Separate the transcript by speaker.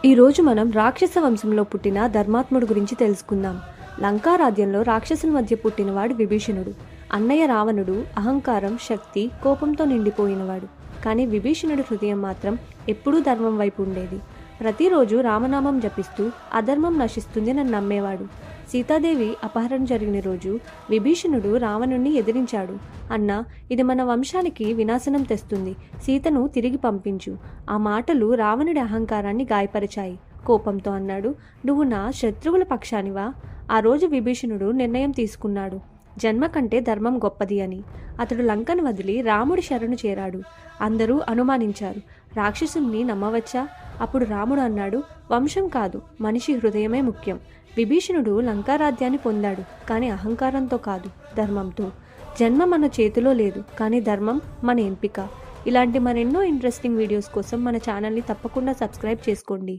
Speaker 1: ఈరోజు మనం రాక్షస వంశంలో పుట్టిన ధర్మాత్ముడు గురించి తెలుసుకుందాం. లంకారాజ్యంలో రాక్షసుల మధ్య పుట్టినవాడు విభీషణుడు. అన్నయ్య రావణుడు అహంకారం, శక్తి, కోపంతో నిండిపోయినవాడు. కానీ విభీషణుడి హృదయం మాత్రం ఎప్పుడూ ధర్మం వైపు ఉండేది. ప్రతిరోజు రామనామం జపిస్తూ అధర్మం నశిస్తుంది అని నమ్మేవాడు. సీతాదేవి అపహరణ జరిగిన రోజు విభీషణుడు రావణుణ్ణి ఎదిరించాడు. అన్నా, ఇది మన వంశానికి వినాశనం తెస్తుంది, సీతను తిరిగి పంపించు. ఆ మాటలు రావణుడి అహంకారాన్ని గాయపరిచాయి. కోపంతో అన్నాడు, నువ్వు నా శత్రువుల పక్షానివా? ఆ రోజు విభీషణుడు నిర్ణయం తీసుకున్నాడు, జన్మ కంటే ధర్మం గొప్పది అని. అతడు లంకను వదిలి రాముడి శరణు చేరాడు. అందరూ అనుమానించారు, రాక్షసుల్ని నమ్మవచ్చా? అప్పుడు రాముడు అన్నాడు, వంశం కాదు, మనిషి హృదయమే ముఖ్యం. విభీషణుడు లంకారాజ్యాన్ని పొందాడు, కానీ అహంకారంతో కాదు, ధర్మంతో. జన్మ మన చేతిలో లేదు, కానీ ధర్మం మన ఎంపిక. ఇలాంటి మరెన్నో ఇంట్రెస్టింగ్ వీడియోస్ కోసం మన ఛానల్ని తప్పకుండా సబ్స్క్రైబ్ చేసుకోండి.